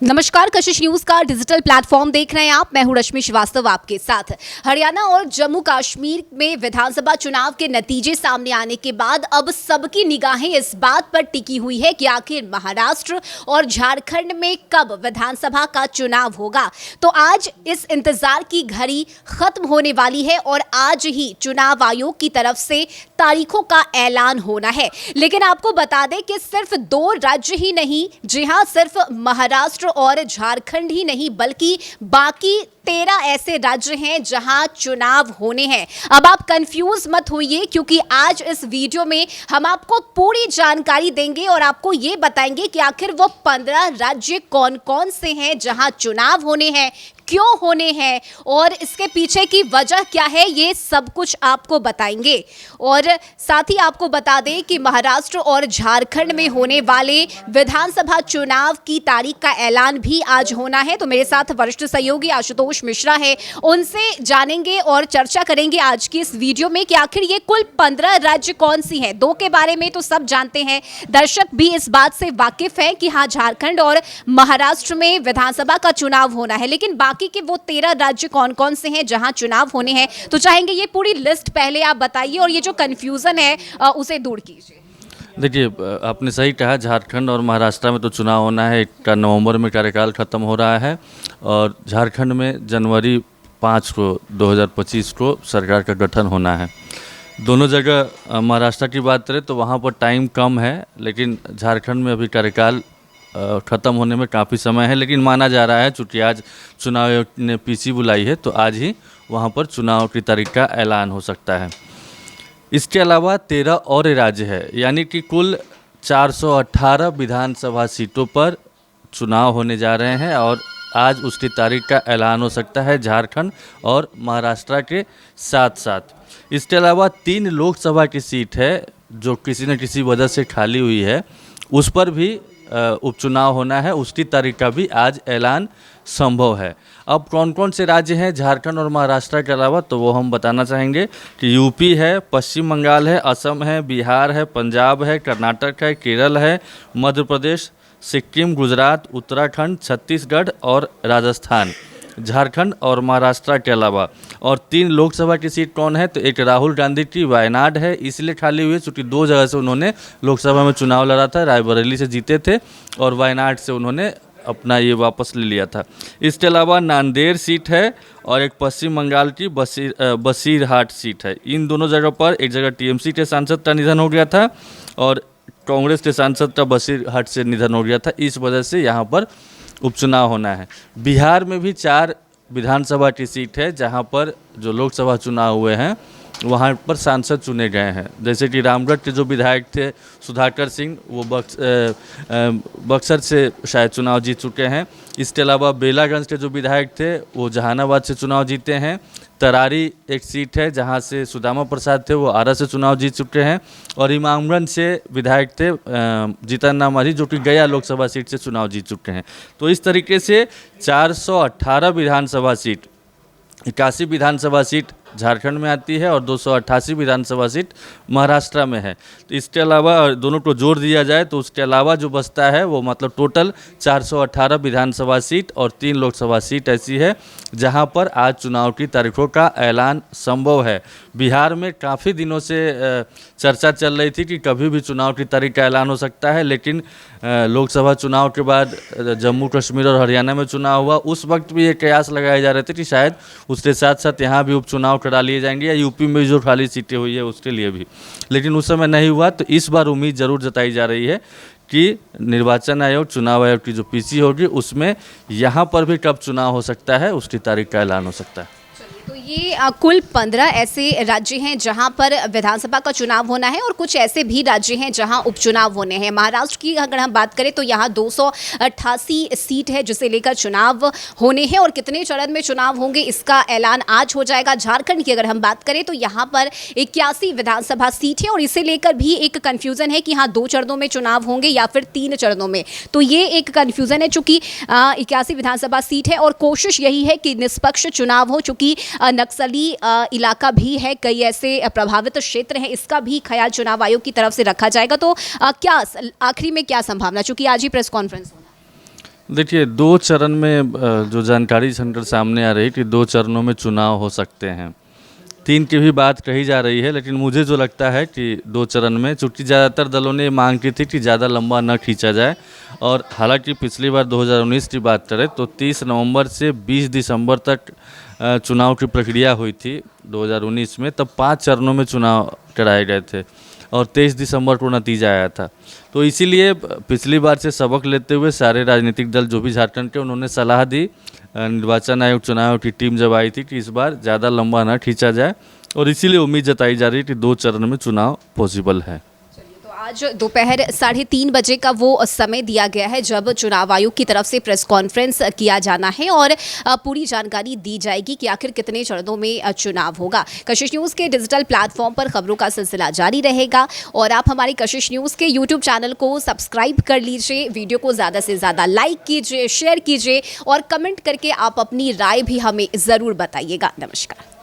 नमस्कार, कशिश न्यूज का digital platform देख रहे हैं आप। मैं हूं रश्मि श्रीवास्तव आपके साथ। हरियाणा और जम्मू कश्मीर में विधानसभा चुनाव के नतीजे सामने आने के बाद अब सबकी निगाहें इस बात पर टिकी हुई है कि आखिर महाराष्ट्र और झारखंड में कब विधानसभा का चुनाव होगा। तो आज इस इंतजार की घड़ी खत्म होने वाली है और आज ही चुनाव आयोग की तरफ से तारीखों का ऐलान होना है। लेकिन आपको बता दें कि सिर्फ 2 राज्य ही नहीं, जी हां, सिर्फ महाराष्ट्र और झारखंड ही नहीं बल्कि बाकी 13 ऐसे राज्य हैं जहां चुनाव होने हैं। अब आप कंफ्यूज मत होइए, क्योंकि आज इस वीडियो में हम आपको पूरी जानकारी देंगे और आपको ये बताएंगे कि आखिर वो 15 राज्य कौन कौन से हैं जहां चुनाव होने हैं, क्यों होने हैं और इसके पीछे की वजह क्या है, ये सब कुछ आपको बताएंगे। और साथ ही आपको बता दें कि महाराष्ट्र और झारखंड में होने वाले विधानसभा चुनाव की तारीख का ऐलान भी आज होना है। तो मेरे साथ वरिष्ठ सहयोगी आशुतोष मिश्रा है, उनसे जानेंगे और चर्चा करेंगे आज की इस वीडियो में कि आखिर ये कुल 15 राज्य कौन सी हैं। 2 के बारे में तो सब जानते हैं, दर्शक भी इस बात से वाकिफ हैं कि हाँ, झारखंड और महाराष्ट्र में विधानसभा का चुनाव होना है, लेकिन बाकी के वो 13 राज्य कौन कौन से हैं जहां चुनाव होने हैं। तो चाहेंगे ये पूरी लिस्ट पहले आप बताइए और ये जो कंफ्यूजन है उसे दूर कीजिए। देखिए, आपने सही कहा, झारखंड और महाराष्ट्र में तो चुनाव होना है। 1 नवंबर में कार्यकाल खत्म हो रहा है और झारखंड में जनवरी 5 को 2025 को सरकार का गठन होना है। दोनों जगह महाराष्ट्र की बात करें तो वहाँ पर टाइम कम है, लेकिन झारखंड में अभी कार्यकाल ख़त्म होने में काफ़ी समय है। लेकिन माना जा रहा है चूँकि आज चुनाव आयोग ने पीसी बुलाई है तो आज ही वहाँ पर चुनाव की तारीख का ऐलान हो सकता है। इसके अलावा 13 और राज्य है, यानी कि कुल 418 विधानसभा सीटों पर चुनाव होने जा रहे हैं और आज उसकी तारीख का ऐलान हो सकता है झारखंड और महाराष्ट्र के साथ साथ। इसके अलावा 3 लोकसभा की सीट है जो किसी न किसी वजह से खाली हुई है, उस पर भी उपचुनाव होना है, उसकी तारीख का भी आज ऐलान संभव है। अब कौन कौन से राज्य हैं झारखंड और महाराष्ट्र के अलावा, तो वो हम बताना चाहेंगे कि यूपी है, पश्चिम बंगाल है, असम है, बिहार है, पंजाब है, कर्नाटक है, केरल है, मध्य प्रदेश, सिक्किम, गुजरात, उत्तराखंड, छत्तीसगढ़ और राजस्थान। झारखंड और महाराष्ट्र के अलावा और 3 लोकसभा की सीट कौन है, तो एक राहुल गांधी की वायनाड है, इसलिए खाली हुई क्योंकि 2 जगह से उन्होंने लोकसभा में चुनाव लड़ा था। रायबरेली से जीते थे और वायनाड से उन्होंने अपना ये वापस ले लिया था। इसके अलावा नांदेड़ सीट है और एक पश्चिम बंगाल की बसीरहाट सीट है। इन दोनों जगह पर एक जगह टीएमसी के सांसद का निधन हो गया था और कांग्रेस के सांसद का बसीरहाट से निधन हो गया था, इस वजह से यहाँ पर उपचुनाव होना है। बिहार में भी 4 विधानसभा की सीट है जहां पर जो लोकसभा चुनाव हुए हैं वहां पर सांसद चुने गए हैं। जैसे कि रामगढ़ के जो विधायक थे सुधाकर सिंह, वो बक्सर से शायद चुनाव जीत चुके हैं। इसके अलावा बेलागंज के जो विधायक थे वो जहानाबाद से चुनाव जीते हैं। तरारी एक सीट है जहां से सुदामा प्रसाद थे, वो आरा से चुनाव जीत चुके हैं। और इमामगंज से विधायक थे जीतन राम मांझी, जो कि गया लोकसभा सीट से चुनाव जीत चुके हैं। तो इस तरीके से 418 विधानसभा सीट, 81 विधानसभा सीट झारखंड में आती है और 288 विधानसभा सीट महाराष्ट्र में है। तो इसके अलावा दोनों को जोड़ दिया जाए तो उसके अलावा जो बचता है वो मतलब टोटल 418 विधानसभा सीट और 3 लोकसभा सीट ऐसी है जहां पर आज चुनाव की तारीखों का ऐलान संभव है। बिहार में काफ़ी दिनों से चर्चा चल रही थी कि कभी भी चुनाव की तारीख का ऐलान हो सकता है, लेकिन लोकसभा चुनाव के बाद जम्मू कश्मीर और हरियाणा में चुनाव हुआ, उस वक्त भी ये कयास लगाए जा रहे थे कि शायद उसके साथ साथ यहाँ भी उपचुनाव करा लिए जाएंगे या यूपी में जो खाली सीटें हुई है उसके लिए भी, लेकिन उस समय नहीं हुआ। तो इस बार उम्मीद ज़रूर जताई जा रही है कि निर्वाचन आयोग, चुनाव आयोग की जो पीसी होगी उसमें यहाँ पर भी कब चुनाव हो सकता है उसकी तारीख का ऐलान हो सकता है। तो ये कुल 15 ऐसे राज्य हैं जहां पर विधानसभा का चुनाव होना है और कुछ ऐसे भी राज्य हैं जहां उपचुनाव होने हैं। महाराष्ट्र की अगर हम बात करें तो यहाँ 288 सीट है जिसे लेकर चुनाव होने हैं और कितने चरण में चुनाव होंगे इसका ऐलान आज हो जाएगा। झारखंड की अगर हम बात करें तो यहाँ पर 81 विधानसभा सीट है और इसे लेकर भी एक कन्फ्यूज़न है कि हाँ 2 चरणों में चुनाव होंगे या फिर 3 चरणों में। तो ये एक कन्फ्यूज़न है चूँकि 81 विधानसभा सीट है और कोशिश यही है कि निष्पक्ष चुनाव हो, चूँकि नक्सली इलाका भी है, कई ऐसे प्रभावित क्षेत्र हैं, इसका भी ख्याल चुनाव आयोग की तरफ से रखा जाएगा। तो क्या आखिरी में क्या संभावना, चूंकि आज ही प्रेस कॉन्फ्रेंस होना देखिए, 2 चरण में जो जानकारी सेंटर सामने आ रही कि 2 चरणों में चुनाव हो सकते हैं। 3 की भी बात कही जा रही है, लेकिन मुझे जो लगता है कि 2 चरण में, चूँकि ज़्यादातर दलों ने मांग की थी कि ज़्यादा लंबा न खींचा जाए, और हालांकि पिछली बार 2019 की बात करें तो 30 नवंबर से 20 दिसंबर तक चुनाव की प्रक्रिया हुई थी 2019 में, तब 5 चरणों में चुनाव कराए गए थे और 23 दिसंबर को नतीजा आया था। तो इसीलिए पिछली बार से सबक लेते हुए सारे राजनीतिक दल जो भी झारखंड के, उन्होंने सलाह दी निर्वाचन आयोग चुनाव की टीम जब आई थी कि इस बार ज़्यादा लंबा ना खींचा जाए, और इसीलिए उम्मीद जताई जा रही है कि 2 चरण में चुनाव पॉसिबल है। तो आज दोपहर 3:30 बजे का वो समय दिया गया है जब चुनाव आयोग की तरफ से प्रेस कॉन्फ्रेंस किया जाना है और पूरी जानकारी दी जाएगी कि आखिर कितने चरणों में चुनाव होगा। कशिश न्यूज़ के डिजिटल प्लेटफॉर्म पर खबरों का सिलसिला जारी रहेगा और आप हमारी कशिश न्यूज़ के यूट्यूब चैनल को सब्सक्राइब कर लीजिए, वीडियो को ज़्यादा से ज़्यादा लाइक कीजिए, शेयर कीजिए और कमेंट करके आप अपनी राय भी हमें ज़रूर बताइएगा। नमस्कार।